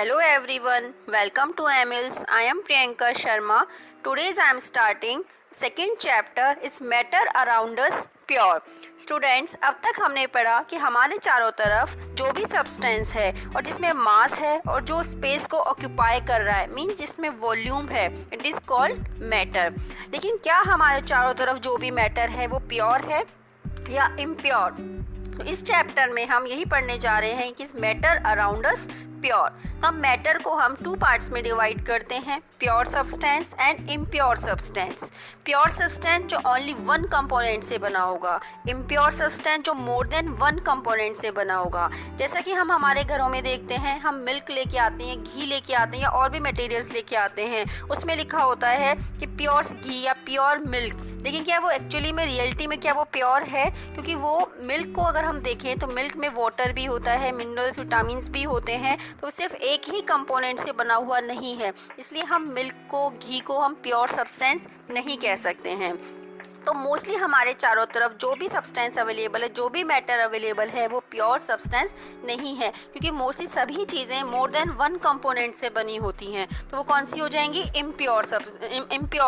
Hello everyone, welcome to Emils. I am Priyanka Sharma. Today I am starting second chapter is matter around us pure. Students, अब तक हमने पढ़ा कि हमारे चारों तरफ जो भी सब्सटेंस है और जिसमें मास है और जो स्पेस को ऑक्यूपाई कर रहा है मीन जिसमें वॉल्यूम है, इट इज़ कॉल्ड मैटर। लेकिन क्या हमारे चारों तरफ जो भी मैटर है वो प्योर है या इम्प्योर? तो इस चैप्टर में हम यही पढ़ने जा रहे हैं कि मैटर अराउंड अस प्योर। हम मैटर को हम टू पार्ट्स में डिवाइड करते हैं, pure substance and impure substance. Pure substance जो ओनली वन कंपोनेंट से बना होगा, इम्प्योर सब्सटेंस जो मोर देन वन कंपोनेंट से बना होगा। जैसा कि हम हमारे घरों में देखते हैं, हम मिल्क लेके आते हैं, घी लेके आते हैं या और भी मटेरियल्स लेके आते हैं, उसमें लिखा होता है कि प्योर घी या प्योर मिल्क। लेकिन क्या वो एक्चुअली में रियलिटी में क्या वो प्योर है? क्योंकि वो मिल्क को अगर हम देखें तो मिल्क में वाटर भी होता है, मिनरल्स विटामिन्स भी होते हैं, तो सिर्फ एक ही कंपोनेंट से बना हुआ नहीं है। इसलिए हम मिल्क को, घी को हम प्योर सब्सटेंस नहीं कह सकते हैं। तो मोस्टली हमारे चारों तरफ जो भी सब्सटेंस अवेलेबल है, जो भी मैटर अवेलेबल है, वो प्योर सब्सटेंस नहीं है, क्योंकि मोस्टली सभी चीज़ें मोर देन वन कंपोनेंट से बनी होती हैं। तो वो कौन सी हो जाएंगी? Impure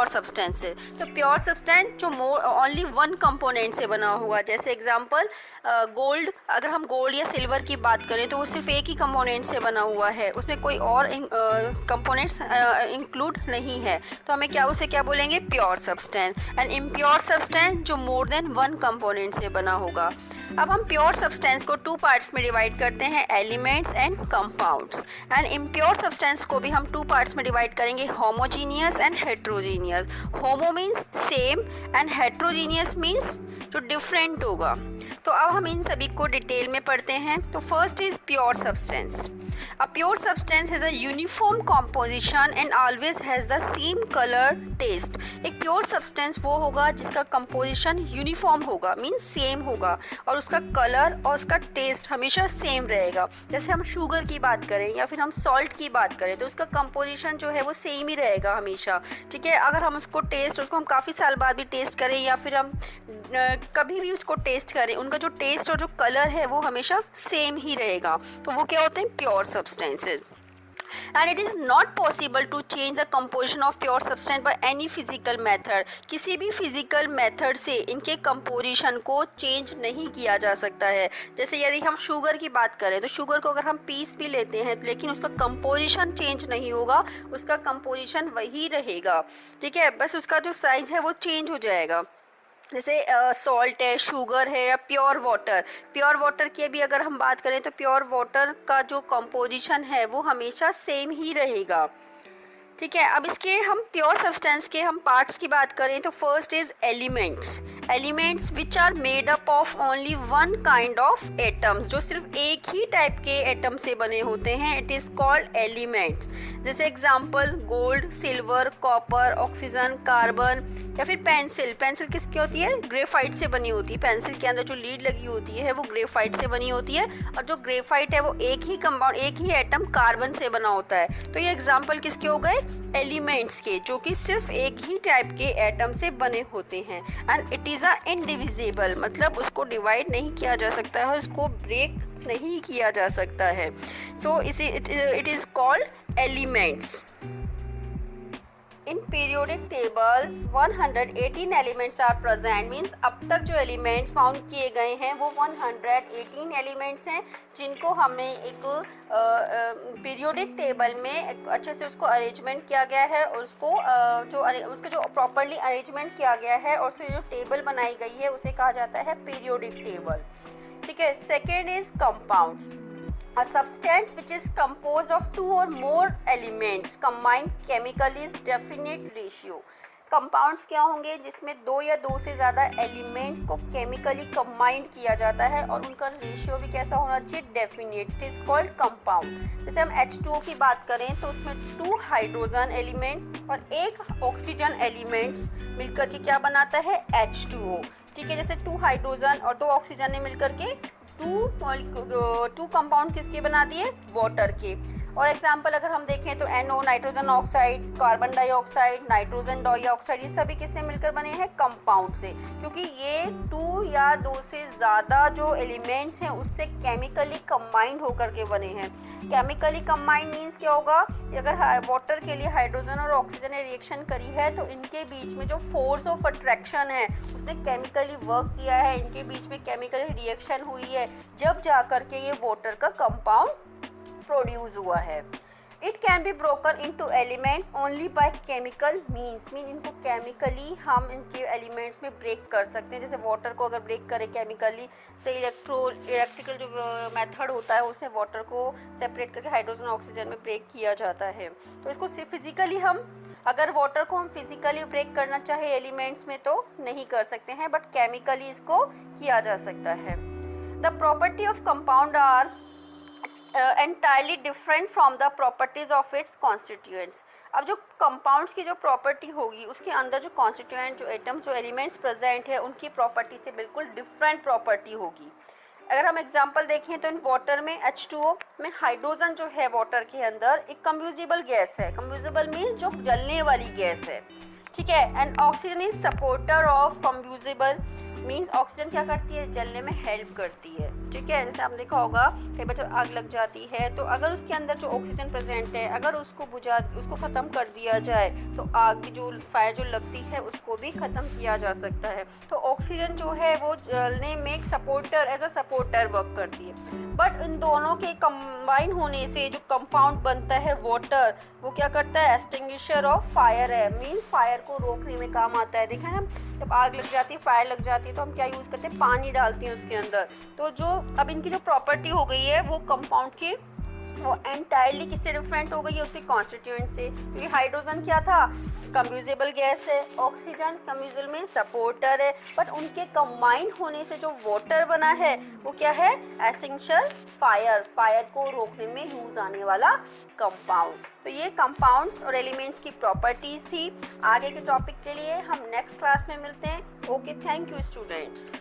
substances. तो प्योर सब्सटेंस जो ओनली वन कंपोनेंट से बना हुआ, जैसे एग्जांपल गोल्ड। अगर हम गोल्ड या सिल्वर की बात करें तो वो सिर्फ एक ही कंपोनेंट से बना हुआ है, उसमें कोई और कंपोनेंट्स इंक्लूड नहीं है, तो हमें क्या उसे क्या बोलेंगे? Pure substance. And impure substance जो मोर देन वन कंपोनेंट से बना होगा। अब हम प्योर सब्सटेंस को टू पार्ट्स में डिवाइड करते हैं, elements and compounds. And impure substance को भी हम टू पार्ट्स में डिवाइड करेंगे, homogeneous and heterogeneous. Homo means same and heterogeneous means जो डिफरेंट होगा। तो अब हम इन सभी को डिटेल में पढ़ते हैं। तो first is pure substance. A pure substance has a uniform composition and always has the same color, taste. एक प्योर सब्सटेंस वो होगा जिसका कंपोजिशन यूनिफॉर्म होगा, मीन्स सेम होगा, और उसका कलर और उसका टेस्ट हमेशा सेम रहेगा। जैसे हम शुगर की बात करें या फिर हम सॉल्ट की बात करें तो उसका कंपोजिशन जो है वो सेम ही रहेगा हमेशा, ठीक है। अगर हम उसको हम काफ़ी साल बाद भी टेस्ट करें या फिर हम कभी भी उसको टेस्ट करें, उनका जो टेस्ट और जो कलर है वो हमेशा सेम ही रहेगा। तो वो क्या होते हैं? Pure substances. And it is not possible to change the composition of pure substance by any physical method. किसी भी फिजिकल मेथड से इनके कंपोजिशन को चेंज नहीं किया जा सकता है। जैसे यदि हम शुगर की बात करें तो शुगर को अगर हम पीस भी लेते हैं लेकिन उसका कंपोजिशन चेंज नहीं होगा, उसका कंपोजिशन वही रहेगा, ठीक है। बस उसका जो साइज है वो चेंज हो जाएगा। जैसे सॉल्ट है, शुगर है या प्योर वाटर की भी अगर हम बात करें तो प्योर वाटर का जो कंपोजिशन है वो हमेशा सेम ही रहेगा, ठीक है। अब इसके हम प्योर सब्सटेंस के हम पार्ट्स की बात करें तो first is elements which are made up of only one kind of atoms, जो सिर्फ एक ही टाइप के एटम से बने होते हैं, इट इज़ कॉल्ड एलिमेंट्स। जैसे example gold, silver, copper, oxygen, carbon या फिर पेंसिल किसकी होती है? ग्रेफाइट से बनी होती है। पेंसिल के अंदर जो लीड लगी होती है वो ग्रेफाइट से बनी होती है, और जो ग्रेफाइट है वो एक ही एटम कार्बन से बना होता है। तो ये एग्जांपल किसके हो गए? एलिमेंट्स के, जो कि सिर्फ एक ही टाइप के एटम से बने होते हैं। And it is a indivisible, मतलब उसको डिवाइड नहीं किया जा सकता है, उसको ब्रेक नहीं किया जा सकता है। So it is called elements. In periodic tables 118 elements are present, means अब तक जो एलिमेंट्स फाउंड किए गए हैं वो 118 एलिमेंट्स हैं, जिनको हमने एक पीरियोडिक टेबल में अच्छे से उसको अरेंजमेंट किया गया है, और उसको जो प्रॉपरली अरेंजमेंट किया गया है और उससे जो टेबल बनाई गई है उसे कहा जाता है पीरियोडिक टेबल, ठीक है। Second is compounds. A substance which is composed of two or more elements combined chemical is definite ratio. Compounds क्या होंगे? जिसमें दो या दो से ज़्यादा एलिमेंट्स को केमिकली कंबाइंड किया जाता है और उनका रेशियो भी कैसा होना चाहिए? Definite. It is called compound. जैसे हम H2O की बात करें तो उसमें 2 हाइड्रोजन एलिमेंट्स और 1 ऑक्सीजन एलिमेंट्स मिलकर के क्या बनाता है? H2O, ठीक है। जैसे 2 हाइड्रोजन और 2 ऑक्सीजन ने मिलकर के टू कंपाउंड किसके बना दिए? वाटर के। और एग्जांपल अगर हम देखें तो NO nitrogen oxide, carbon dioxide, nitrogen dioxide, ये सभी किससे मिलकर बने हैं? कंपाउंड से, क्योंकि ये 2 या 2 से ज़्यादा जो एलिमेंट्स हैं उससे केमिकली कंबाइंड होकर के बने हैं। केमिकली कंबाइंड मीन्स क्या होगा? अगर वाटर के लिए हाइड्रोजन और ऑक्सीजन ने रिएक्शन करी है तो इनके बीच में जो फोर्स ऑफ अट्रैक्शन है उसने केमिकली वर्क किया है, इनके बीच में केमिकली रिएक्शन हुई है, जब जा कर के ये वाटर का कंपाउंड प्रोड्यूस हुआ है। It can be broken into elements only by chemical means, इनको केमिकली हम इनके एलिमेंट्स में ब्रेक कर सकते हैं। जैसे वाटर को अगर ब्रेक करें केमिकली से, इलेक्ट्रिकल जो मेथड होता है उससे वाटर को सेपरेट करके हाइड्रोजन ऑक्सीजन में ब्रेक किया जाता है। तो इसको सिर्फ फिजिकली हम, अगर वाटर को हम फिजिकली ब्रेक करना चाहे एलिमेंट्स में तो नहीं कर सकते हैं, बट केमिकली इसको किया जा सकता है। The property of compound are entirely different from the properties of its constituents। अब जो कंपाउंड्स की जो प्रॉपर्टी होगी उसके अंदर जो कॉन्स्टिट्यूएंट, जो एटम्स, जो एलिमेंट्स प्रेजेंट है उनकी प्रॉपर्टी से बिल्कुल डिफरेंट प्रॉपर्टी होगी। अगर हम एग्जांपल देखें तो इन वाटर में H2O में हाइड्रोजन जो है वाटर के अंदर एक कंब्यूजिबल गैस है। कंब्यूजिबल मीन जो जलने वाली गैस है, ठीक है। And oxygen is supporter of combustible means oxygen क्या करती है? जलने में हेल्प करती है, ठीक है। जैसे आपने देखा होगा कई बार जब आग लग जाती है तो अगर उसके अंदर जो ऑक्सीजन प्रेजेंट है अगर उसको ख़त्म कर दिया जाए तो आग की जो फायर जो लगती है उसको भी ख़त्म किया जा सकता है। तो ऑक्सीजन जो है वो जलने में एक supporter, as a supporter work करती है। बट इन दोनों के कंबाइन होने से जो कंपाउंड बनता है वाटर, वो क्या करता है? एक्सटिंग्विशर ऑफ फायर है, मीन फायर को रोकने में काम आता है। देखा है ना, जब आग लग जाती है, फायर लग जाती है तो हम क्या यूज़ करते हैं? पानी डालते हैं उसके अंदर। तो जो अब इनकी जो प्रॉपर्टी हो गई है वो कंपाउंड की, वो एंटायरली किससे डिफरेंट हो गई है? उसके कॉन्स्टिट्यूएंट से। क्योंकि हाइड्रोजन क्या था? कंब्यूजिबल गैस है, ऑक्सीजन कंब्यूजिबल में सपोर्टर है, बट उनके कंबाइन होने से जो वाटर बना है वो क्या है? एक्सटिंग्विशर फायर, फायर को रोकने में यूज आने वाला कंपाउंड। तो ये कंपाउंड्स और एलिमेंट्स की प्रॉपर्टीज थी। आगे के टॉपिक के लिए हम नेक्स्ट क्लास में मिलते हैं। Okay, thank you students.